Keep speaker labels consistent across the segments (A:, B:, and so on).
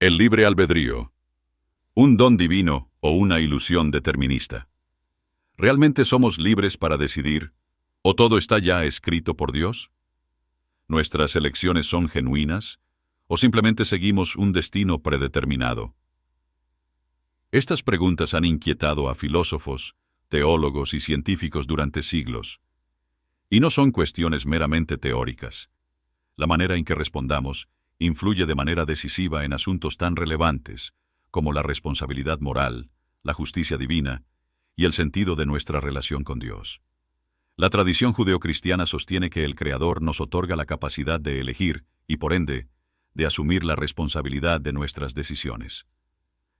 A: El libre albedrío. ¿Un don divino o una ilusión determinista? ¿Realmente somos libres para decidir, o todo está ya escrito por Dios? ¿Nuestras elecciones son genuinas, o simplemente seguimos un destino predeterminado? Estas preguntas han inquietado a filósofos, teólogos y científicos durante siglos. Y no son cuestiones meramente teóricas. La manera en que respondamos influye de manera decisiva en asuntos tan relevantes como la responsabilidad moral, la justicia divina y el sentido de nuestra relación con Dios. La tradición judeocristiana sostiene que el Creador nos otorga la capacidad de elegir y, por ende, de asumir la responsabilidad de nuestras decisiones.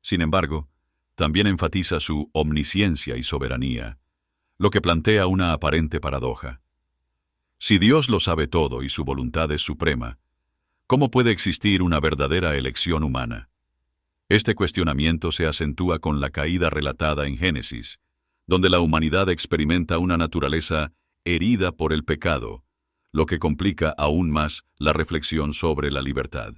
A: Sin embargo, también enfatiza su omnisciencia y soberanía, lo que plantea una aparente paradoja. Si Dios lo sabe todo y su voluntad es suprema, ¿cómo puede existir una verdadera elección humana? Este cuestionamiento se acentúa con la caída relatada en Génesis, donde la humanidad experimenta una naturaleza herida por el pecado, lo que complica aún más la reflexión sobre la libertad.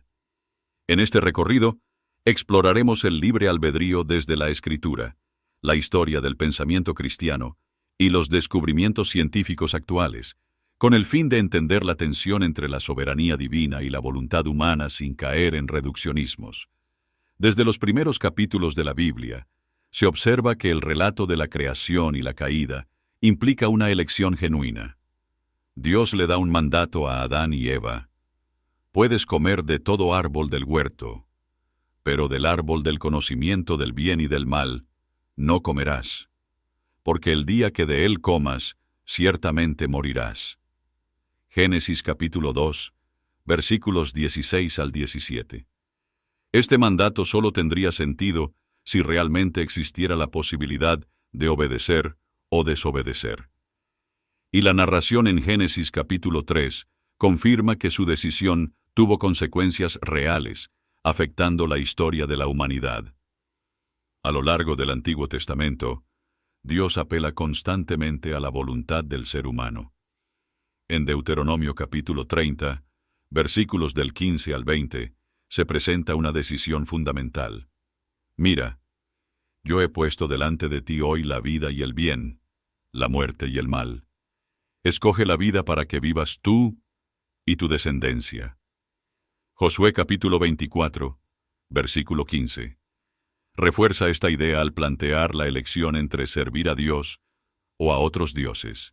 A: En este recorrido, exploraremos el libre albedrío desde la Escritura, la historia del pensamiento cristiano y los descubrimientos científicos actuales, con el fin de entender la tensión entre la soberanía divina y la voluntad humana sin caer en reduccionismos. Desde los primeros capítulos de la Biblia, se observa que el relato de la creación y la caída implica una elección genuina. Dios le da un mandato a Adán y Eva. Puedes comer de todo árbol del huerto, pero del árbol del conocimiento del bien y del mal no comerás, porque el día que de él comas, ciertamente morirás. Génesis capítulo 2, versículos 16 al 17. Este mandato solo tendría sentido si realmente existiera la posibilidad de obedecer o desobedecer. Y la narración en Génesis capítulo 3 confirma que su decisión tuvo consecuencias reales, afectando la historia de la humanidad. A lo largo del Antiguo Testamento, Dios apela constantemente a la voluntad del ser humano. En Deuteronomio capítulo 30, versículos del 15 al 20, se presenta una decisión fundamental. Mira, yo he puesto delante de ti hoy la vida y el bien, la muerte y el mal. Escoge la vida para que vivas tú y tu descendencia. Josué capítulo 24, versículo 15. Refuerza esta idea al plantear la elección entre servir a Dios o a otros dioses.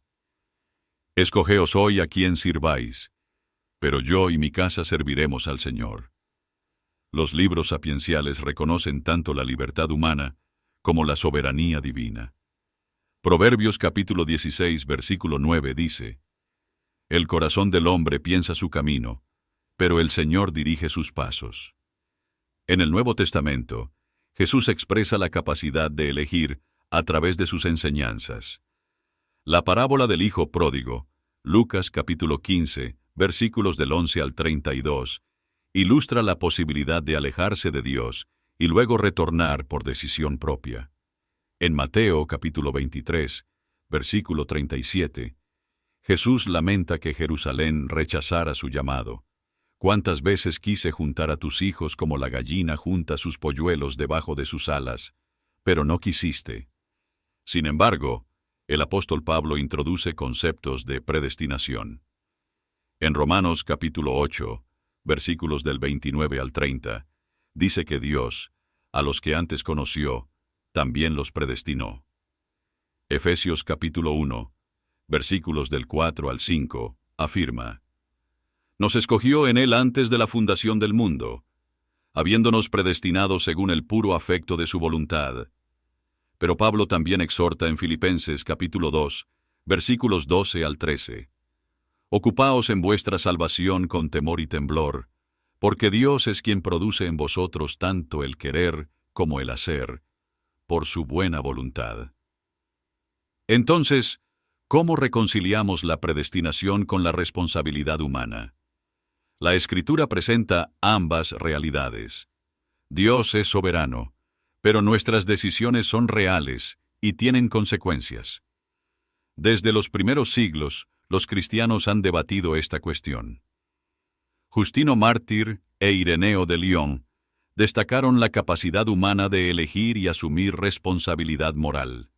A: Escogeos hoy a quién sirváis, pero yo y mi casa serviremos al Señor. Los libros sapienciales reconocen tanto la libertad humana como la soberanía divina. Proverbios capítulo 16, versículo 9 dice: El corazón del hombre piensa su camino, pero el Señor dirige sus pasos. En el Nuevo Testamento, Jesús expresa la capacidad de elegir a través de sus enseñanzas. La parábola del Hijo Pródigo, Lucas capítulo 15, versículos del 11 al 32, ilustra la posibilidad de alejarse de Dios y luego retornar por decisión propia. En Mateo capítulo 23, versículo 37, Jesús lamenta que Jerusalén rechazara su llamado. ¿Cuántas veces quise juntar a tus hijos como la gallina junta sus polluelos debajo de sus alas, pero no quisiste? Sin embargo, el apóstol Pablo introduce conceptos de predestinación. En Romanos capítulo 8, versículos del 29 al 30, dice que Dios, a los que antes conoció, también los predestinó. Efesios capítulo 1, versículos del 4 al 5, afirma: Nos escogió en Él antes de la fundación del mundo, habiéndonos predestinado según el puro afecto de su voluntad. Pero Pablo también exhorta en Filipenses capítulo 2, versículos 12 al 13. Ocupaos en vuestra salvación con temor y temblor, porque Dios es quien produce en vosotros tanto el querer como el hacer, por su buena voluntad. Entonces, ¿cómo reconciliamos la predestinación con la responsabilidad humana? La Escritura presenta ambas realidades. Dios es soberano, pero nuestras decisiones son reales y tienen consecuencias. Desde los primeros siglos, los cristianos han debatido esta cuestión. Justino Mártir e Ireneo de Lyon destacaron la capacidad humana de elegir y asumir responsabilidad moral.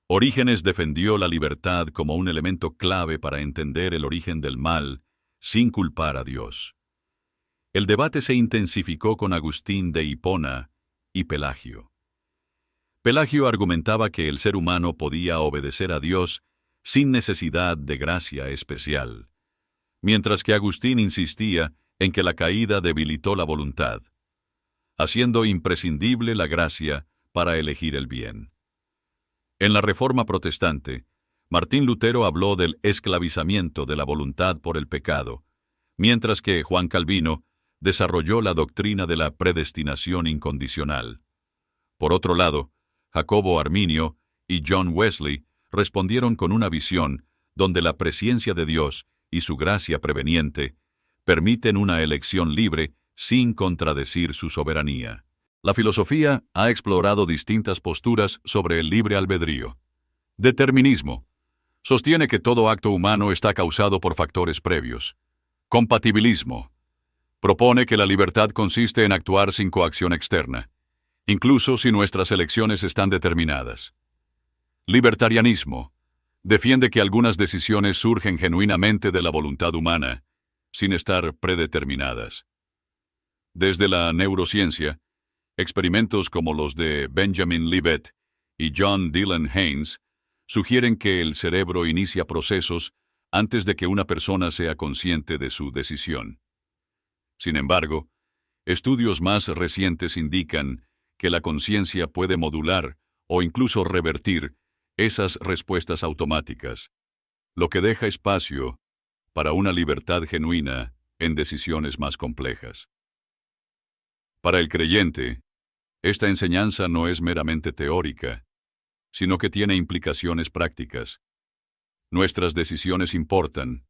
A: Orígenes defendió la libertad como un elemento clave para entender el origen del mal, sin culpar a Dios. El debate se intensificó con Agustín de Hipona y Pelagio. Pelagio argumentaba que el ser humano podía obedecer a Dios sin necesidad de gracia especial, mientras que Agustín insistía en que la caída debilitó la voluntad, haciendo imprescindible la gracia para elegir el bien. En la Reforma Protestante, Martín Lutero habló del esclavizamiento de la voluntad por el pecado, mientras que Juan Calvino desarrolló la doctrina de la predestinación incondicional. Por otro lado, Jacobo Arminio y John Wesley respondieron con una visión donde la presciencia de Dios y su gracia preveniente permiten una elección libre sin contradecir su soberanía. La filosofía ha explorado distintas posturas sobre el libre albedrío. Determinismo. Sostiene que todo acto humano está causado por factores previos. Compatibilismo. Propone que la libertad consiste en actuar sin coacción externa, incluso si nuestras elecciones están determinadas. Libertarianismo. Defiende que algunas decisiones surgen genuinamente de la voluntad humana, sin estar predeterminadas. Desde la neurociencia, experimentos como los de Benjamin Libet y John Dylan Haynes sugieren que el cerebro inicia procesos antes de que una persona sea consciente de su decisión. Sin embargo, estudios más recientes indican que la conciencia puede modular o incluso revertir esas respuestas automáticas, lo que deja espacio para una libertad genuina en decisiones más complejas. Para el creyente, esta enseñanza no es meramente teórica, sino que tiene implicaciones prácticas. Nuestras decisiones importan,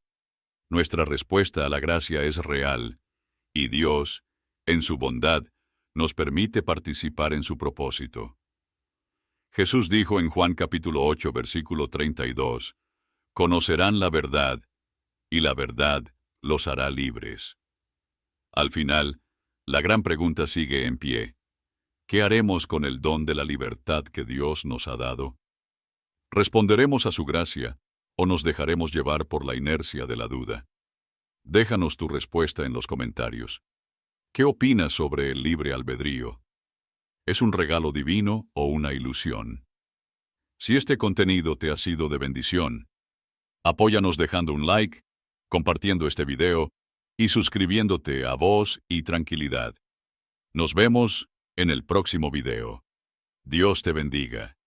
A: nuestra respuesta a la gracia es real, y Dios, en su bondad, nos permite participar en su propósito. Jesús dijo en Juan capítulo 8, versículo 32, «Conocerán la verdad, y la verdad los hará libres». Al final, la gran pregunta sigue en pie. ¿Qué haremos con el don de la libertad que Dios nos ha dado? ¿Responderemos a su gracia o nos dejaremos llevar por la inercia de la duda? Déjanos tu respuesta en los comentarios. ¿Qué opinas sobre el libre albedrío? ¿Es un regalo divino o una ilusión? Si este contenido te ha sido de bendición, apóyanos dejando un like, compartiendo este video y suscribiéndote a Voz y Tranquilidad. Nos vemos en el próximo video. Dios te bendiga.